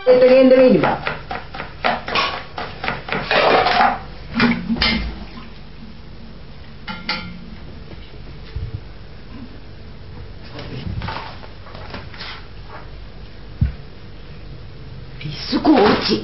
එතගෙන්ද වෙන්නේ බා. පිස්සු කෝච්චි.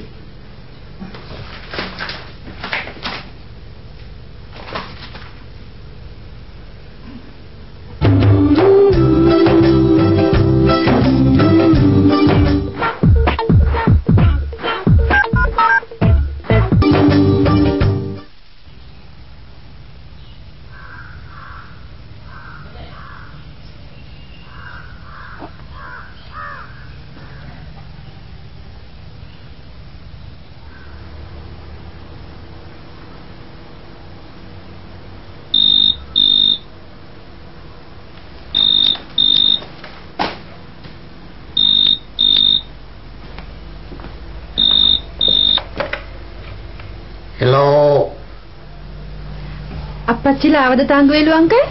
Hello. අපච්චිලා ආවද තංගවේලු අංකල්?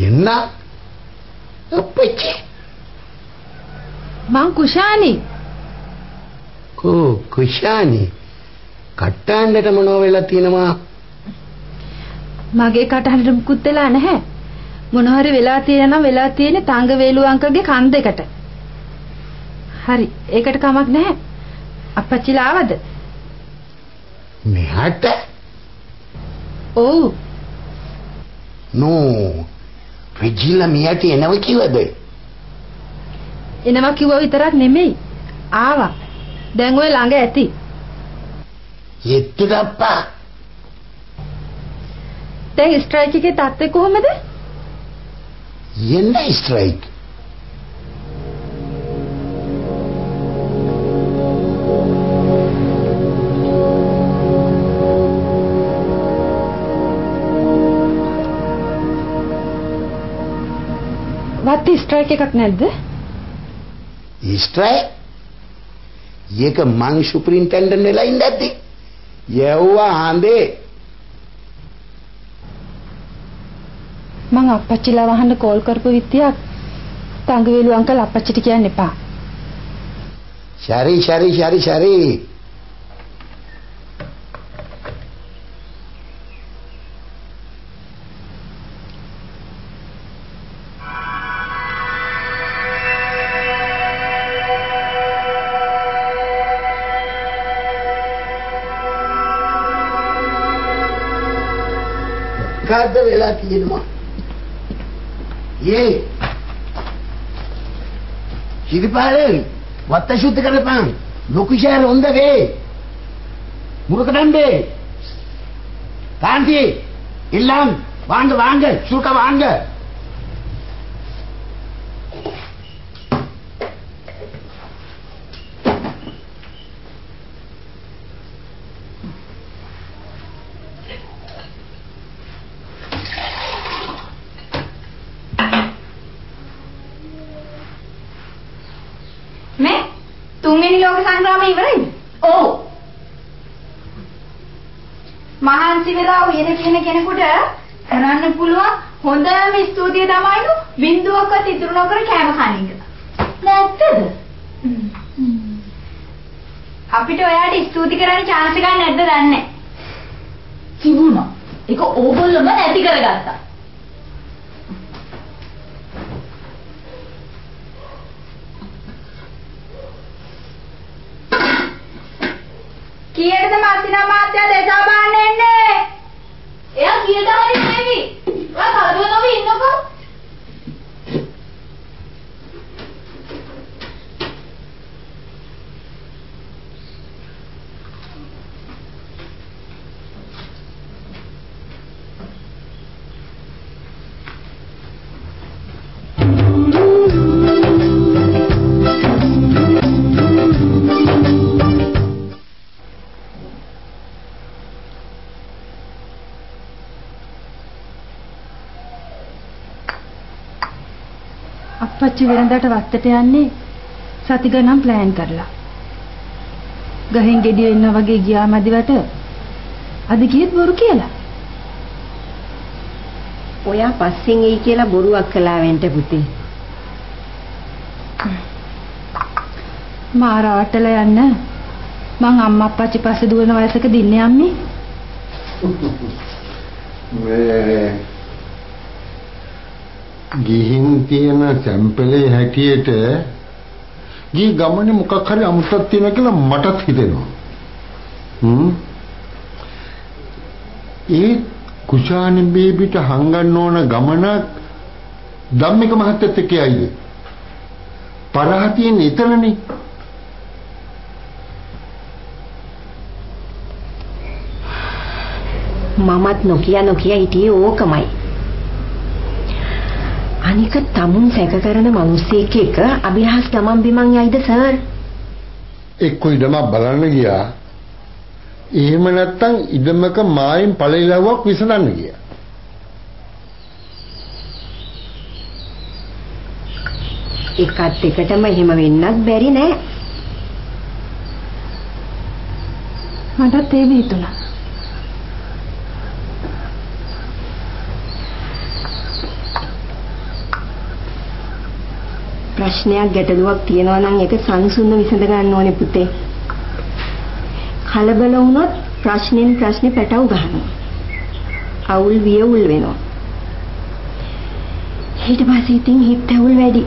එන්න. අපච්චි. මං කුෂානි. කුෂානි. කට්ටාණ්ඩට මොනව වෙලා තියෙනවා? මගේ කටහඬට මුකුත් වෙලා නැහැ. මොන හරි වෙලා තියෙනවා වෙලා තියෙන්නේ තංගවේලු අංකල්ගේ කන් දෙකට. හරි ඒකට කමක් නැහැ. අපච්චිලා ආවද? මෙහාට? ඔව්. නෝ. රෙජිලා මෙහාට එනවා කිව්වද? එනවා කිව්වා විතරක් නෙමෙයි. ආවා. දැන් ඔය ළඟ ඇති. එත්තදප්පා. දැන් ස්ට්‍රයික් එකේ තත්ත්වය කොහොමද? එන්න ස්ට්‍රයික්. වත් ස්ට්‍රයික් එකක් නැද්ද? ස්ට්‍රයික්? ඒක මං සුපරින්ටෙන්ඩන්ට් වෙලා ඉඳද්දි. යවුවා හඳේ. මං අපච්චිලා වහන්න කෝල් කරපු විත්තියක් තංගවේලු අංකල් අපච්චිට කියන්න එපා. ශරි. මොකද්ද වෙලා තියෙනවා? ये Shiripale, what the shoot the Karapan? Lokushar on the way. Murukadande Tanti Ilan Vanga, Suka Vanga. මහන්සි වෙලා උයන කියන කෙනෙකුට කරන්න පුළුවන් හොඳම ස්තුතිය තමයිලු බින්දුවක්වත් ඉතුරු නොකර කෑම කන එක. නැත්තද? අපිට ඔයාට ස්තුති කරන්න chance එකක් නැද්ද දන්නේ නැහැ. තිබුණා. ඒක ඕගොල්ලොම නැති කරගත්තා. කීයටද මාසිනා මාත්‍යා දේශා බාන්න එන්නේ? එයා කීයට හරි නෙමෙයි. ඔයා කලබල නොවී ඉන්නකෝ. අපච්චි වෙරඳට වත්තට යන්නේ සති ගණන් ප්ලෑන් කරලා. ගහෙන් ගෙඩිය එන්න වගේ ගියා මදිවට අද කියෙත් බොරු කියලා. ඔයා පස්සෙන් එයි කියලා බොරුවක් කළා වෙන්ට පුතේ. මා රවට්ටලා යන්න. මං අම්මා අප්පච්චි පස්සේ දුවන වයසක දින්නේ අම්මේ. මේ ගිහින් තියෙන සැම්පලේ හැටියට ගිහි ගමනේ මොකක් හරි අමුත්තක් තියෙනවා කියලා මටත් හිතෙනවා. ඒ කුෂානි බේබිට හංගන්න ඕන ගමනක් ධම්මික මහත්තයත් එක්ක යයිද? පරහතියෙන් එතනනේ. මමත් නොකිය හිටියේ ඕකමයි. අනික තමුන් සැක කරන මිනිස්සෙක් එක්ක අභිරහස් ගමන් බිමන් යයිද සර්? එක්ක ඉදමක් බලන්න ගියා. එහෙම නැත්තම් ඉදමක මායින් පළයිලව්වක් විසඳන්න ගියා. එකත් එකටම එහෙම වෙන්නත් බැරි නෑ. මටත් ඒ හිතුණා. ප්‍රශ්නයක් ගැටලුවක් තියෙනවා නම් ඒක සංසුන්ව විසඳ ගන්න ඕනේ පුතේ. කලබල වුණොත් ප්‍රශ්නෙන් ප්‍රශ්නේ පැටව ගන්නවා. අවුල් වියවුල් වෙනවා. ඊට පස්සේ ඉතින් හිත අවුල් වැඩි.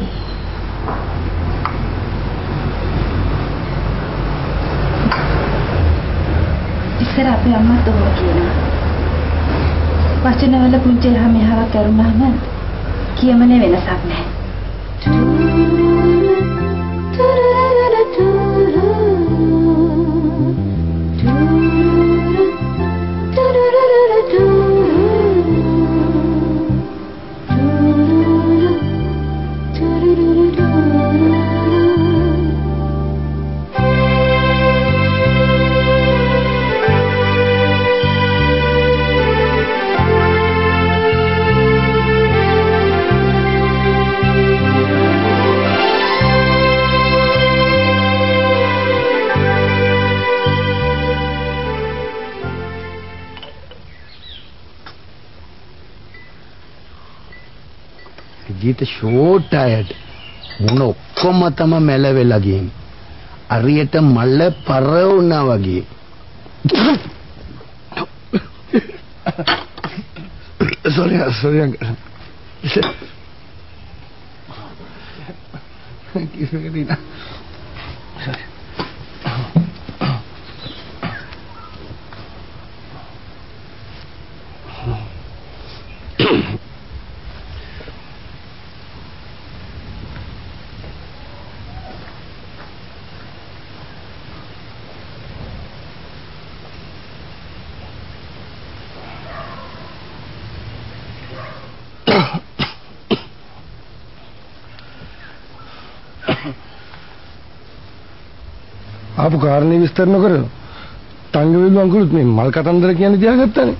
ඉස්සර අපේ අම්මත් ඔහොම කියනවා. වචනවල පුංචි එහා මෙහාවක් කරුණාම කියමනේ වෙනසක් නැහැ. ජීත ෂෝට් ටයර්ඩ් මොන ඔක්කොම තම මැල වෙලා ගිහින් අරියට මල්ල පර වුණා වගේ. sorry uncle. කිසිම ආපු කාරණේ විස්තර නොකර තංගවිලු අංකුලුත් මේ මල් කතන්දර කියන්නේ තියාගත්තානේ.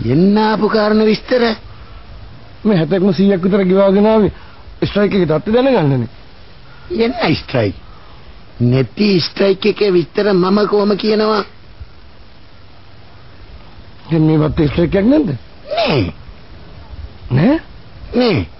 එන්න ආපු කාරණේ විස්තර මේ 70ක්ම 100ක් විතර ගෙවාගෙන ආවේ ස්ට්‍රයික් එකේ තත්ත්වය දැනගන්නනේ. එන්න ස්ට්‍රයික් නැති ස්ට්‍රයික් එකේ විස්තර මම කොහොම කියනවා? දැන් මේවත් ස්ට්‍රයික් එකක් නැද්ද? නෑ නෑ නෑ